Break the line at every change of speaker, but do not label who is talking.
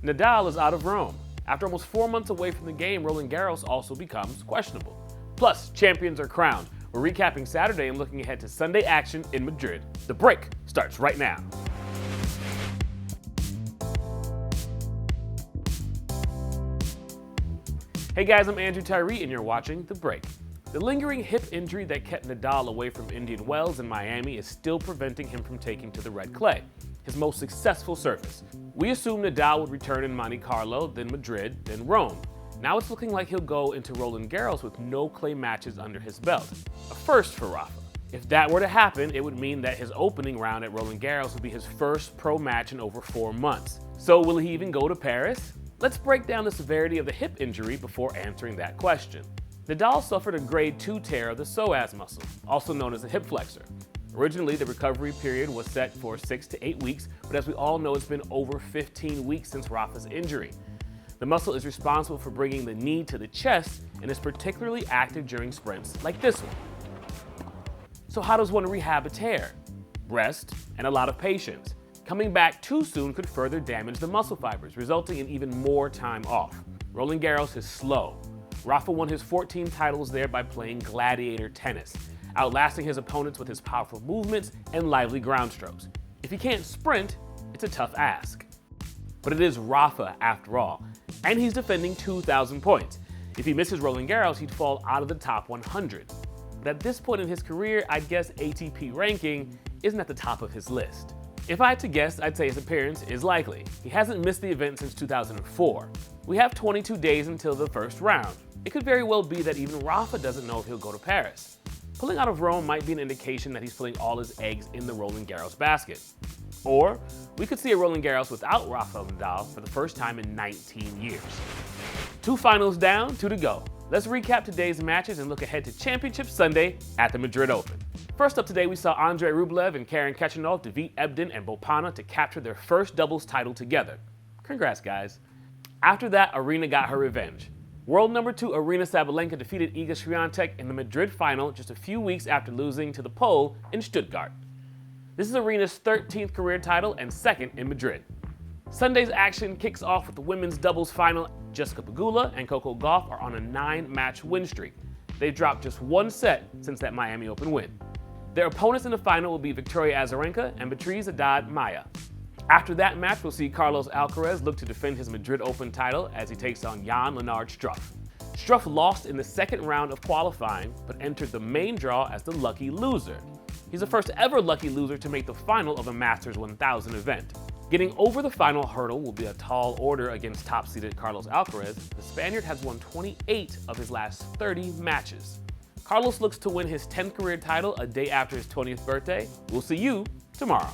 Nadal is out of Rome. After almost 4 months away from the game, Roland Garros also becomes questionable. Plus, champions are crowned. We're recapping Saturday and looking ahead to Sunday action in Madrid. The break starts right now. Hey guys, I'm Andrew Tyree and you're watching The Break. The lingering hip injury that kept Nadal away from Indian Wells in Miami is still preventing him from taking to the red clay, his most successful surface. We assumed Nadal would return in Monte Carlo, then Madrid, then Rome. Now it's looking like he'll go into Roland Garros with no clay matches under his belt. A first for Rafa. If that were to happen, it would mean that his opening round at Roland Garros would be his first pro match in over 4 months. So will he even go to Paris? Let's break down the severity of the hip injury before answering that question. Nadal suffered a grade 2 tear of the psoas muscle, also known as the hip flexor. Originally, the recovery period was set for 6 to 8 weeks, but as we all know, it's been over 15 weeks since Rafa's injury. The muscle is responsible for bringing the knee to the chest and is particularly active during sprints like this one. So how does one rehab a tear? Rest and a lot of patience. Coming back too soon could further damage the muscle fibers, resulting in even more time off. Roland Garros is slow. Rafa won his 14 titles there by playing gladiator tennis, outlasting his opponents with his powerful movements and lively ground strokes. If he can't sprint, it's a tough ask. But it is Rafa after all, and he's defending 2,000 points. If he misses Roland Garros, he'd fall out of the top 100. But at this point in his career, I'd guess ATP ranking isn't at the top of his list. If I had to guess, I'd say his appearance is likely. He hasn't missed the event since 2004. We have 22 days until the first round. It could very well be that even Rafa doesn't know if he'll go to Paris. Pulling out of Rome might be an indication that he's putting all his eggs in the Roland Garros basket. Or we could see a Roland Garros without Rafael Nadal for the first time in 19 years. 2 finals down, 2 to go. Let's recap today's matches and look ahead to Championship Sunday at the Madrid Open. First up today, we saw Andrei Rublev and Karen Khachanov defeat Ebden and Bopanna to capture their first doubles title together. Congrats, guys. After that, Arena got her revenge. World number 2 Arena Sabalenka defeated Iga Swiatek in the Madrid final just a few weeks after losing to the Pole in Stuttgart. This is Arena's 13th career title and 2nd in Madrid. Sunday's action kicks off with the women's doubles final. Jessica Pegula and Coco Gauff are on a 9-match win streak. They've dropped just 1 set since that Miami Open win. Their opponents in the final will be Victoria Azarenka and Beatriz Haddad Maia. After that match, we'll see Carlos Alcaraz look to defend his Madrid Open title as he takes on Jan-Lennard Struff. Struff lost in the second round of qualifying, but entered the main draw as the lucky loser. He's the first ever lucky loser to make the final of a Masters 1000 event. Getting over the final hurdle will be a tall order against top-seeded Carlos Alcaraz. The Spaniard has won 28 of his last 30 matches. Carlos looks to win his 10th career title a day after his 20th birthday. We'll see you tomorrow.